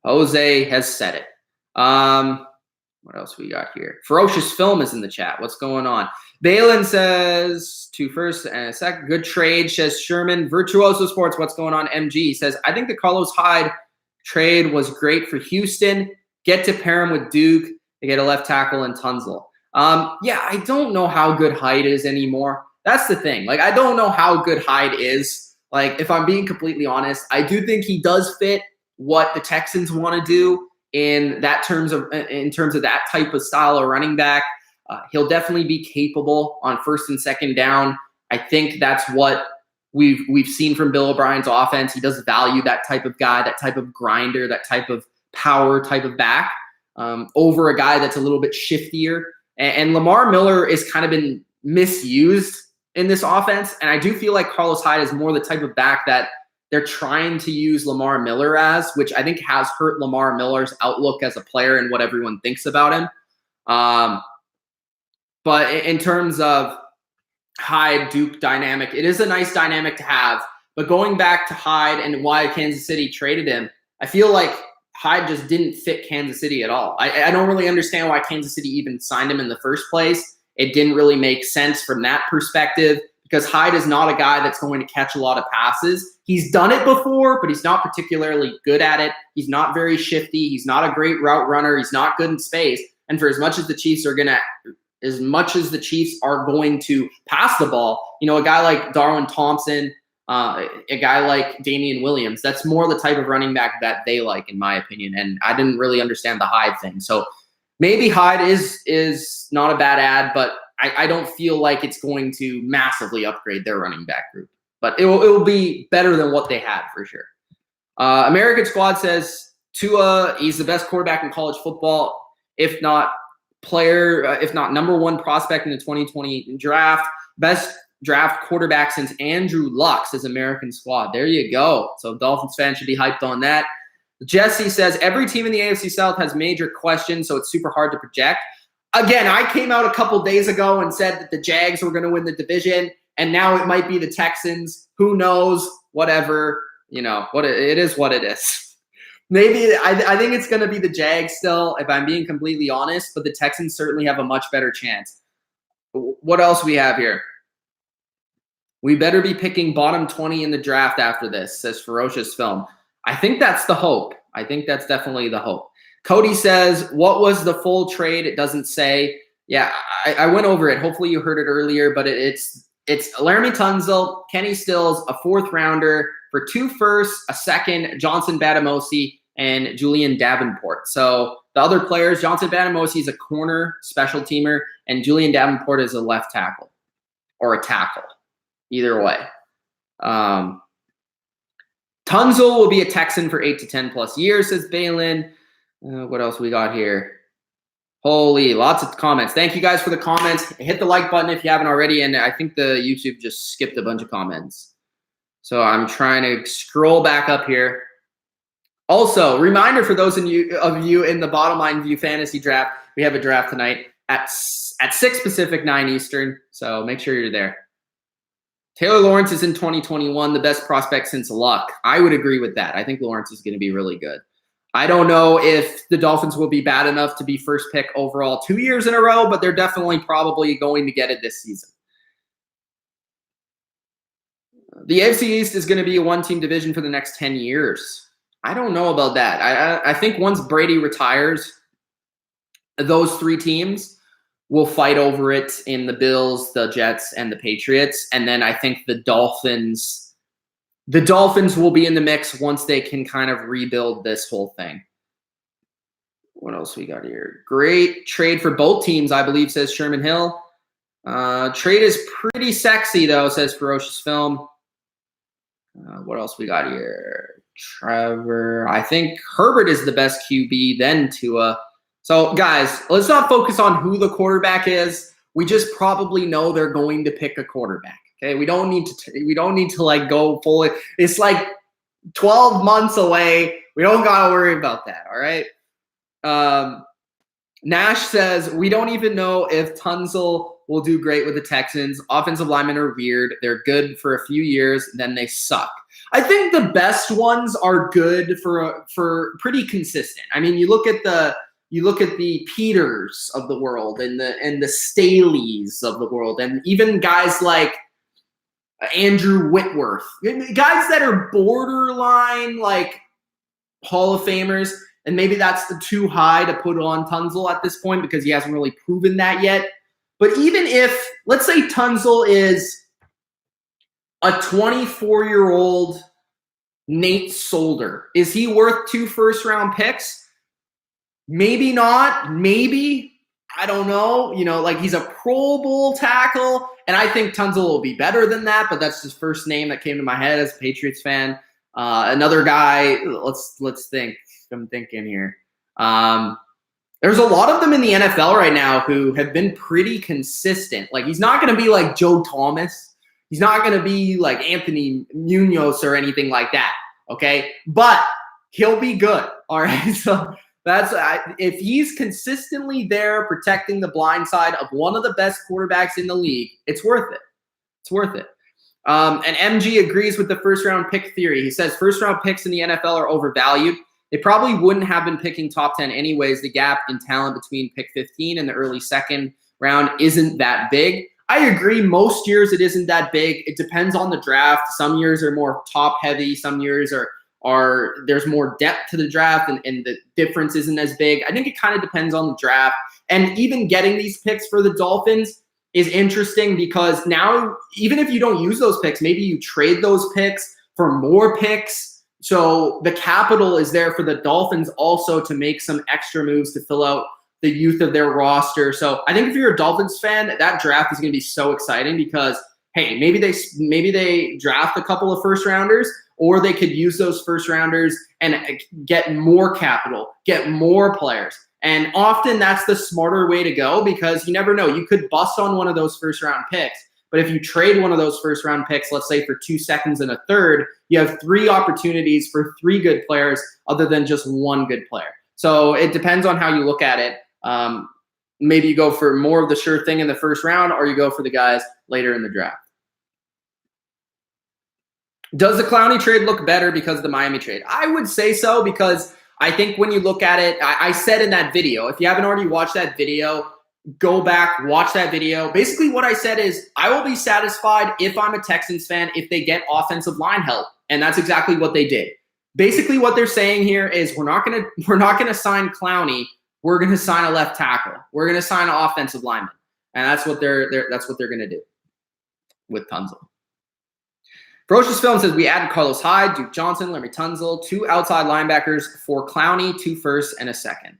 Jose has said it. What else we got here? Ferocious Film is in the chat. What's going on? Balin says, two first and a second. Good trade, says Sherman. Virtuoso Sports, what's going on? MG says, I think the Carlos Hyde trade was great for Houston. Get to pair him with Duke to get a left tackle and Tunsil. Yeah, I don't know how good Hyde is anymore. That's the thing. Like, I don't know how good Hyde is. Like, if I'm being completely honest, I do think he does fit what the Texans want to do in terms of that type of style of running back. He'll definitely be capable on first and second down. I think that's what we've seen from Bill O'Brien's offense. He does value that type of guy, that type of grinder, that type of power type of back over a guy that's a little bit shiftier. And Lamar Miller is kind of been misused in this offense. And I do feel like Carlos Hyde is more the type of back that they're trying to use Lamar Miller as, which I think has hurt Lamar Miller's outlook as a player and what everyone thinks about him. But in terms of Hyde-Duke dynamic, it is a nice dynamic to have. But going back to Hyde and why Kansas City traded him, I feel like Hyde just didn't fit Kansas City at all. I don't really understand why Kansas City even signed him in the first place. It didn't really make sense from that perspective because Hyde is not a guy that's going to catch a lot of passes. He's done it before, but he's not particularly good at it. He's not very shifty. He's not a great route runner. He's not good in space. And for as much as the Chiefs are going to pass the ball, you know, a guy like Darwin Thompson, a guy like Damian Williams, that's more the type of running back that they like, in my opinion. And I didn't really understand the Hyde thing. So maybe Hyde is not a bad ad, but I don't feel like it's going to massively upgrade their running back group. But it will be better than what they had for sure. American Squad says Tua, he's the best quarterback in college football, if not number one prospect in the 2020 draft. Best draft quarterback since Andrew Luck, says American Squad. There you go. So Dolphins fans should be hyped on that. Jesse says every team in the AFC South has major questions, so it's super hard to project. Again, I came out a couple days ago and said that the Jags were going to win the division, and now it might be the Texans. Who knows? Whatever. You know, it is what it is. Maybe I think it's going to be the Jags still, if I'm being completely honest, but the Texans certainly have a much better chance. What else we have here? We better be picking bottom 20 in the draft after this, says Ferocious Film. I think that's the hope. I think that's definitely the hope. Cody says, what was the full trade? It doesn't say. Yeah, I went over it. Hopefully you heard it earlier, but it's Laremy Tunsil, Kenny Stills, a 4th rounder for 2 firsts, a 2nd, Johnson Batamosi, and Julian Davenport. So the other players, Johnson Batamosi is a corner special teamer, and Julian Davenport is a left tackle or a tackle. Either way. Tunsil will be a Texan for 8 to 10 plus years, says Balin. What else we got here? Holy, lots of comments. Thank you guys for the comments. Hit the like button if you haven't already. And I think the YouTube just skipped a bunch of comments. So I'm trying to scroll back up here. Also, reminder for those of you in the Bottom Line View Fantasy Draft, we have a draft tonight at 6 Pacific, 9 Eastern. So make sure you're there. Taylor Lawrence is in 2021, the best prospect since Luck. I would agree with that. I think Lawrence is going to be really good. I don't know if the Dolphins will be bad enough to be first pick overall 2 years in a row, but they're definitely probably going to get it this season. The AFC East is going to be a one-team division for the next 10 years. I don't know about that. I think once Brady retires, those 3 teams will fight over it in the Bills, the Jets, and the Patriots. And then I think the Dolphins will be in the mix once they can kind of rebuild this whole thing. What else we got here? Great trade for both teams, I believe, says Sherman Hill. Trade is pretty sexy, though, says Ferocious Film. What else we got here? Trevor. I think Herbert is the best QB, then Tua. So, guys, let's not focus on who the quarterback is. We just probably know they're going to pick a quarterback. Okay, we don't need to like go fully. It's like 12 months away. We don't gotta worry about that. All right. Nash says we don't even know if Tunsil will do great with the Texans. Offensive linemen are weird. They're good for a few years, then they suck. I think the best ones are good for pretty consistent. I mean, you look at the Peters of the world and the Staleys of the world, and even guys like Andrew Whitworth, guys that are borderline like Hall of Famers. And maybe that's too high to put on Tunsil at this point because he hasn't really proven that yet. But even if, let's say Tunsil is a 24-year-old Nate Solder, is he worth 2 first-round picks? Maybe not. Maybe. I don't know. You know, like he's a Pro Bowl tackle, and I think Tunsil will be better than that, but that's his first name that came to my head as a Patriots fan. Another guy, let's think. I'm thinking here. There's a lot of them in the NFL right now who have been pretty consistent. Like he's not going to be like Joe Thomas. He's not going to be like Anthony Munoz or anything like that. Okay, but he'll be good. All right. So that's if he's consistently there protecting the blind side of one of the best quarterbacks in the league, it's worth it. It's worth it. And MG agrees with the first round pick theory. He says first round picks in the NFL are overvalued. They probably wouldn't have been picking top 10 anyways. The gap in talent between pick 15 and the early second round isn't that big. I agree. Most years it isn't that big. It depends on the draft. Some years are more top heavy. Some years are there's more depth to the draft and the difference isn't as big. I think it kind of depends on the draft. And even getting these picks for the Dolphins is interesting because now, even if you don't use those picks, maybe you trade those picks for more picks. So the capital is there for the Dolphins also to make some extra moves to fill out the youth of their roster. So I think if you're a Dolphins fan, that draft is going to be so exciting because, hey, maybe they draft a couple of first rounders, or they could use those first rounders and get more capital, get more players. And often that's the smarter way to go because you never know. You could bust on one of those first round picks. But if you trade one of those first round picks, let's say for 2 seconds and a third, you have 3 opportunities for 3 good players other than just 1 good player. So it depends on how you look at it. Maybe you go for more of the sure thing in the first round, or you go for the guys later in the draft. Does the Clowney trade look better because of the Miami trade? I would say so because I think when you look at it, I said in that video, if you haven't already watched that video, go back, watch that video. Basically what I said is I will be satisfied if I'm a Texans fan if they get offensive line help. And that's exactly what they did. Basically what they're saying here is we're not gonna sign Clowney. We're gonna sign a left tackle. We're gonna sign an offensive lineman. And that's what they're gonna do with Tunsil. Ferocious Film says we added Carlos Hyde, Duke Johnson, Laremy Tunsil, 2 outside linebackers for Clowney, 2 firsts and a second.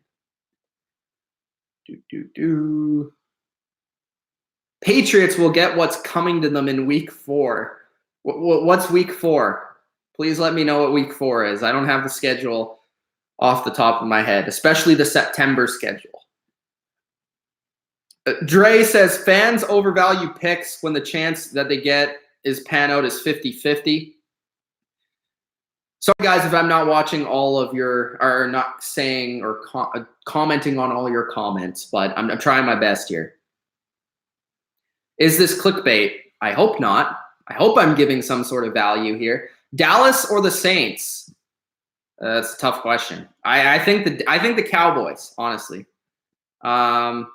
Patriots will get what's coming to them in week 4. What's week 4? Please let me know what week 4 is. I don't have the schedule off the top of my head, especially the September schedule. Dre says fans overvalue picks when the chance that they get is pan out is 50-50. Sorry, guys, if I'm not watching all of your, or not saying or commenting on all your comments, but I'm trying my best here. Is this clickbait? I hope not. I hope I'm giving some sort of value here. Dallas or the Saints? That's a tough question. I think the Cowboys, honestly. A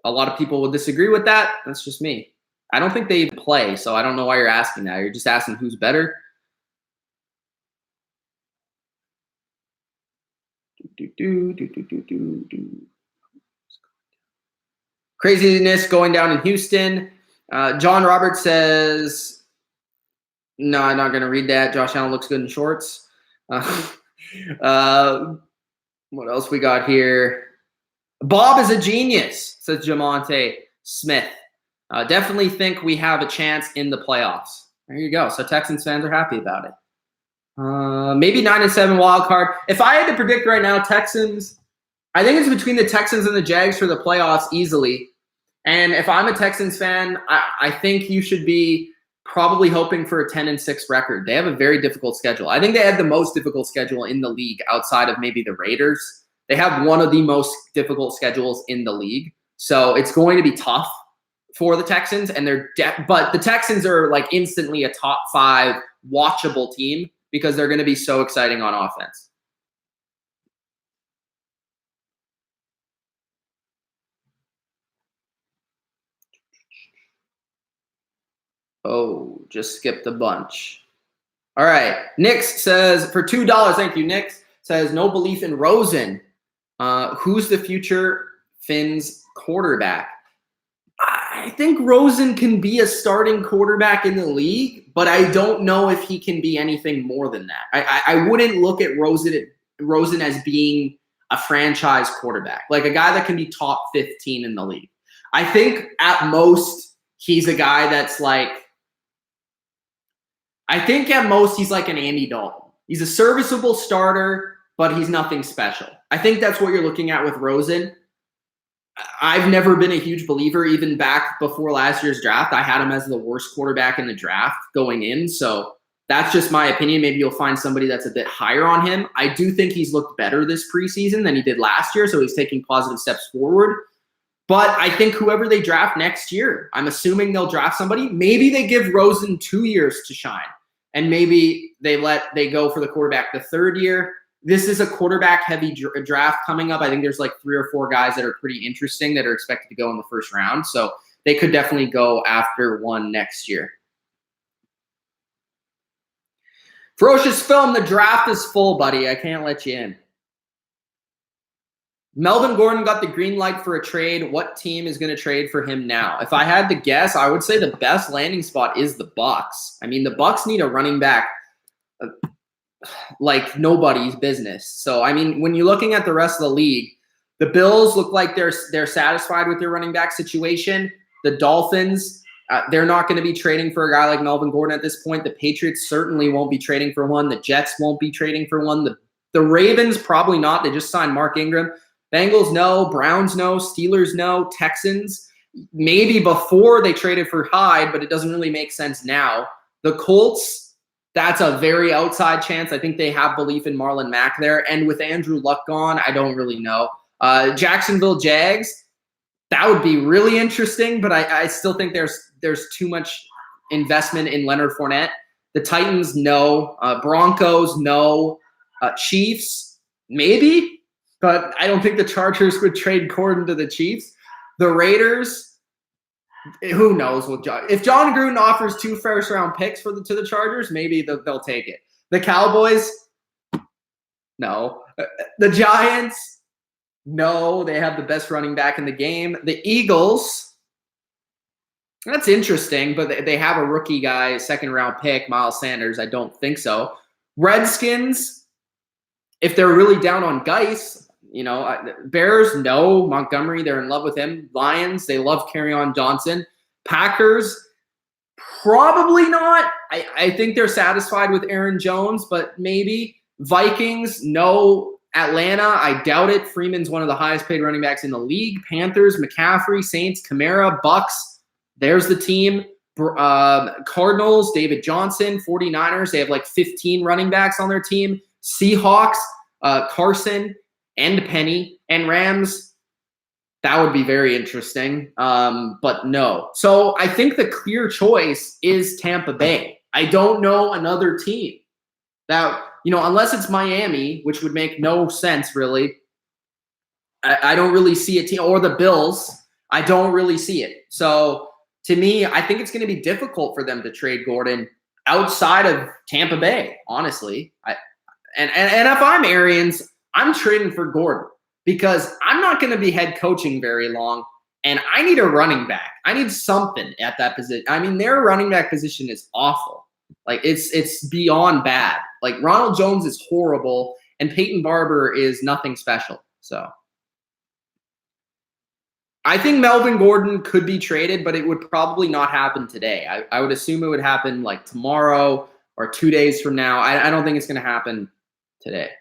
lot of people will disagree with that. That's just me. I don't think they even play, so I don't know why you're asking that. You're just asking who's better. Craziness going down in Houston. John Roberts says, no, I'm not going to read that. Josh Allen looks good in shorts. What else we got here? Bob is a genius, says Jamonte Smith. Definitely think we have a chance in the playoffs. There you go. So Texans fans are happy about it. Maybe 9-7 wild card. If I had to predict right now, Texans, I think it's between the Texans and the Jags for the playoffs easily. And if I'm a Texans fan, I think you should be probably hoping for a 10-6 record. They have a very difficult schedule. I think they have the most difficult schedule in the league outside of maybe the Raiders. They have one of the most difficult schedules in the league. So it's going to be tough for the Texans, and but the Texans are like instantly a top 5 watchable team because they're going to be so exciting on offense. Oh, just skipped a bunch. All right. Nix says, for $2, thank you, Nix, says, no belief in Rosen. Who's the future Finns quarterback? I think Rosen can be a starting quarterback in the league, but I don't know if he can be anything more than that. I wouldn't look at Rosen as being a franchise quarterback, like a guy that can be top 15 in the league. I think at most he's a guy that's like, I think at most he's like an Andy Dalton. He's a serviceable starter, but he's nothing special. I think that's what you're looking at with Rosen. I've never been a huge believer, even back before last year's draft. I had him as the worst quarterback in the draft going in. So that's just my opinion. Maybe you'll find somebody that's a bit higher on him. I do think he's looked better this preseason than he did last year. So he's taking positive steps forward. But I think whoever they draft next year, I'm assuming they'll draft somebody. Maybe they give Rosen 2 years to shine. And maybe they go for the quarterback the 3rd year. This is a quarterback-heavy draft coming up. I think there's like 3 or 4 guys that are pretty interesting that are expected to go in the first round. So they could definitely go after one next year. Ferocious Film, the draft is full, buddy. I can't let you in. Melvin Gordon got the green light for a trade. What team is going to trade for him now? If I had to guess, I would say the best landing spot is the Bucs. I mean, the Bucs need a running back like nobody's business. So, I mean, when you're looking at the rest of the league, the Bills look like they're satisfied with their running back situation. The Dolphins, they're not going to be trading for a guy like Melvin Gordon at this point. The Patriots certainly won't be trading for one. The Jets won't be trading for one. The Ravens, probably not. They just signed Mark Ingram. Bengals, no. Browns, no. Steelers, no. Texans, maybe before they traded for Hyde, but it doesn't really make sense now. The Colts, that's a very outside chance. I think they have belief in Marlon Mack there. And with Andrew Luck gone, I don't really know. Jacksonville Jags, that would be really interesting, but I still think there's too much investment in Leonard Fournette. The Titans, no. Broncos, no. Chiefs, maybe. But I don't think the Chargers would trade Gordon to the Chiefs. The Raiders, who knows? If John Gruden offers 2 first-round picks to the Chargers, maybe they'll take it. The Cowboys, no. The Giants, no. They have the best running back in the game. The Eagles, that's interesting, but they have a rookie guy, 2nd-round pick, Miles Sanders. I don't think so. Redskins, if they're really down on Geis, Bears, no. Montgomery, they're in love with him. Lions, they love Kerryon Johnson. Packers, probably not. I think they're satisfied with Aaron Jones, but maybe. Vikings, no. Atlanta, I doubt it. Freeman's one of the highest paid running backs in the league. Panthers, McCaffrey, Saints, Kamara, Bucks, there's the team. Cardinals, David Johnson. 49ers, they have like 15 running backs on their team. Seahawks, Carson and Penny, and Rams, that would be very interesting, but no. So I think the clear choice is Tampa Bay. I don't know another team that, unless it's Miami, which would make no sense really. I don't really see a team, or the Bills. I don't really see it. So to me, I think it's going to be difficult for them to trade Gordon outside of Tampa Bay, honestly. And if I'm Arians, I'm trading for Gordon because I'm not going to be head coaching very long, and I need a running back. I need something at that position. I mean, their running back position is awful. Like, it's beyond bad. Like, Ronald Jones is horrible, and Peyton Barber is nothing special. So I think Melvin Gordon could be traded, but it would probably not happen today. I would assume it would happen like tomorrow or 2 days from now. I don't think it's going to happen today.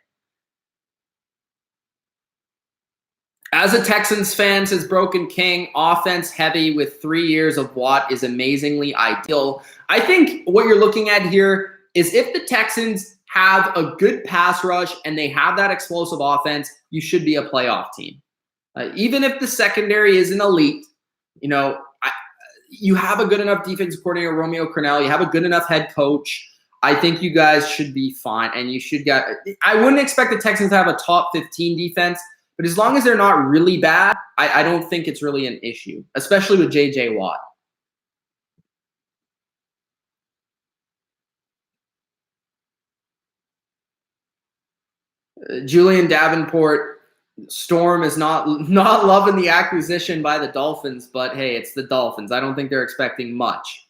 As a Texans fan, says Broken King, offense heavy with 3 years of Watt is amazingly ideal. I think what you're looking at here is if the Texans have a good pass rush and they have that explosive offense, you should be a playoff team. Even if the secondary isn't elite, you have a good enough defensive coordinator, Romeo Crennel. You have a good enough head coach. I think you guys should be fine, and you should get. I wouldn't expect the Texans to have a top 15 defense, but as long as they're not really bad, I don't think it's really an issue, especially with J.J. Watt. Julian Davenport. Storm is not loving the acquisition by the Dolphins, but hey, it's the Dolphins. I don't think they're expecting much.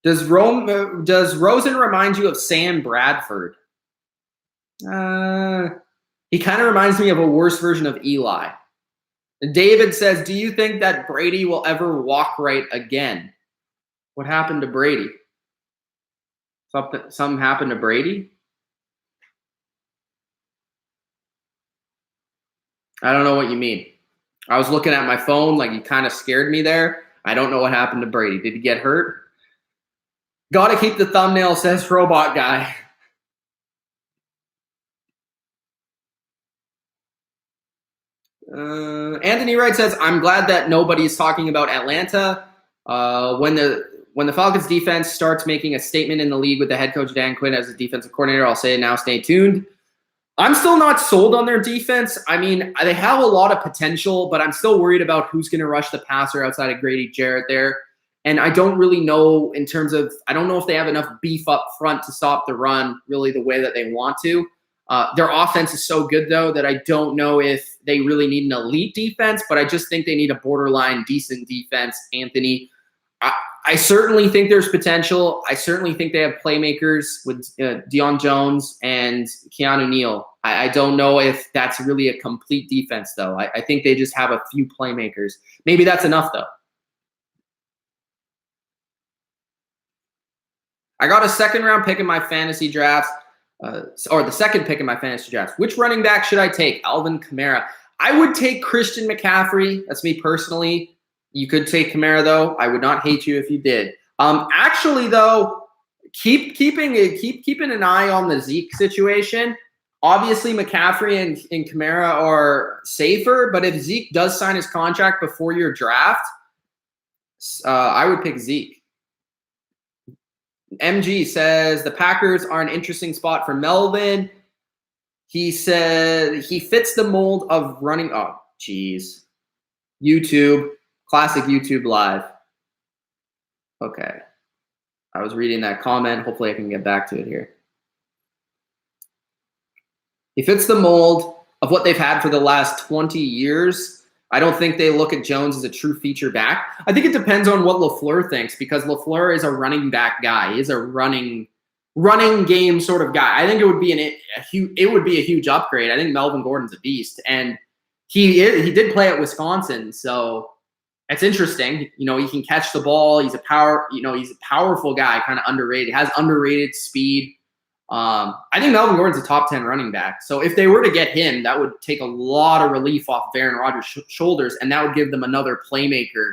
Does Rosen remind you of Sam Bradford? He kind of reminds me of a worse version of Eli. David says, do you think that Brady will ever walk right again? What happened to Brady? Something happened to Brady? I don't know what you mean. I was looking at my phone like you kind of scared me there. I don't know what happened to Brady. Did he get hurt? Gotta keep the thumbnail, says Robot Guy. Anthony Wright says, I'm glad that nobody's talking about Atlanta. When the Falcons defense starts making a statement in the league with the head coach Dan Quinn as a defensive coordinator, I'll say it now, stay tuned. I'm still not sold on their defense. I mean, they have a lot of potential, but I'm still worried about who's going to rush the passer outside of Grady Jarrett there. And I don't really know I don't know if they have enough beef up front to stop the run really the way that they want to. Their offense is so good, though, that I don't know if they really need an elite defense, but I just think they need a borderline decent defense, Anthony. I certainly think there's potential. I certainly think they have playmakers with Deion Jones and Keanu Neal. I don't know if that's really a complete defense, though. I think they just have a few playmakers. Maybe that's enough, though. I got a second-round pick in my fantasy drafts, or the second pick in my fantasy drafts. Which running back should I take? Alvin Kamara. I would take Christian McCaffrey. That's me personally. You could take Kamara, though. I would not hate you if you did. Actually, though, keeping an eye on the Zeke situation. Obviously, McCaffrey and Kamara are safer, but if Zeke does sign his contract before your draft, I would pick Zeke. MG says the Packers are an interesting spot for Melvin. He said he fits the mold of running. Oh, geez. YouTube. Classic YouTube Live. Okay. I was reading that comment. Hopefully I can get back to it here. He fits the mold of what they've had for the last 20 years. I don't think they look at Jones as a true feature back. I think it depends on what LaFleur thinks, because LaFleur is a running back guy. He's a running game sort of guy. I think it would be a huge upgrade. I think Melvin Gordon's a beast, and he did play at Wisconsin, so it's interesting. He can catch the ball. He's a powerful guy, kind of underrated. Has underrated speed. I think Melvin Gordon's a top 10 running back. So if they were to get him, that would take a lot of relief off of Aaron Rodgers' shoulders, and that would give them another playmaker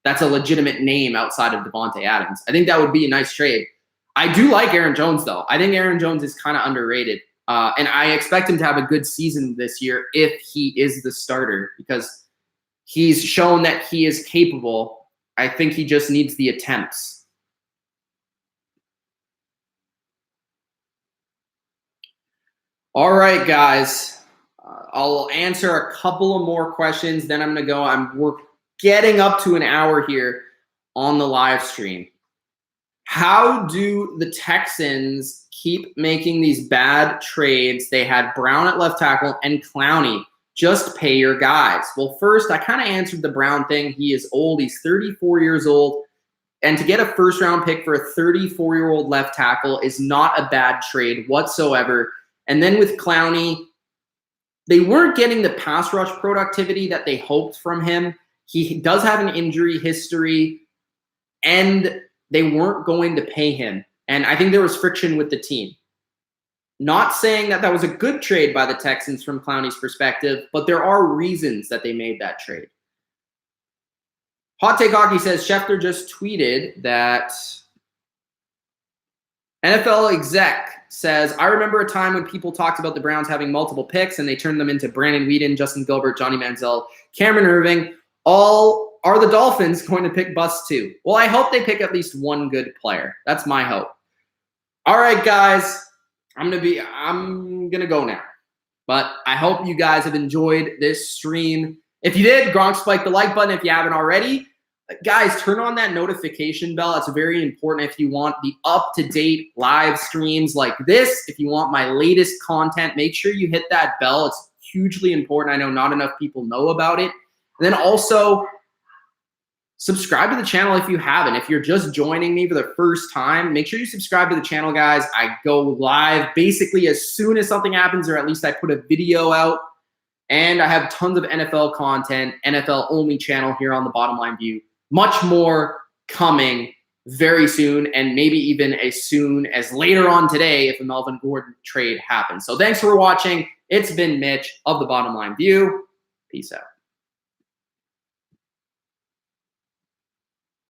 that's a legitimate name outside of Devontae Adams. I think that would be a nice trade. I do like Aaron Jones, though. I think Aaron Jones is kind of underrated, and I expect him to have a good season this year if he is the starter, because he's shown that he is capable. I think he just needs the attempts. All right, guys. I'll answer a couple of more questions. Then I'm going to go. We're getting up to an hour here on the live stream. How do the Texans keep making these bad trades? They had Brown at left tackle and Clowney. Just pay your guys. Well, first, I kind of answered the Brown thing. He is old. He's 34 years old. And to get a first-round pick for a 34-year-old left tackle is not a bad trade whatsoever. And then with Clowney, they weren't getting the pass rush productivity that they hoped from him. He does have an injury history, and they weren't going to pay him. And I think there was friction with the team. Not saying that that was a good trade by the Texans from Clowney's perspective, but there are reasons that they made that trade. Hot Take Hockey says, Schefter just tweeted that NFL exec says, I remember a time when people talked about the Browns having multiple picks and they turned them into Brandon Weeden, Justin Gilbert, Johnny Manziel, Cameron Irving. All are the Dolphins going to pick bust too? Well, I hope they pick at least one good player. That's my hope. All right, guys, I'm gonna go now. But I hope you guys have enjoyed this stream. If you did, Gronk spike the like button if you haven't already. Guys, turn on that notification bell. It's very important if you want the up-to-date live streams like this. If you want my latest content, make sure you hit that bell. It's hugely important. I know not enough people know about it. And then also, subscribe to the channel if you haven't. If you're just joining me for the first time, make sure you subscribe to the channel, guys. I go live basically as soon as something happens, or at least I put a video out. And I have tons of NFL content, NFL-only channel here on The Bottom Line View. Much more coming very soon, and maybe even as soon as later on today if a Melvin Gordon trade happens. So thanks for watching. It's been Mitch of The Bottom Line View. Peace out.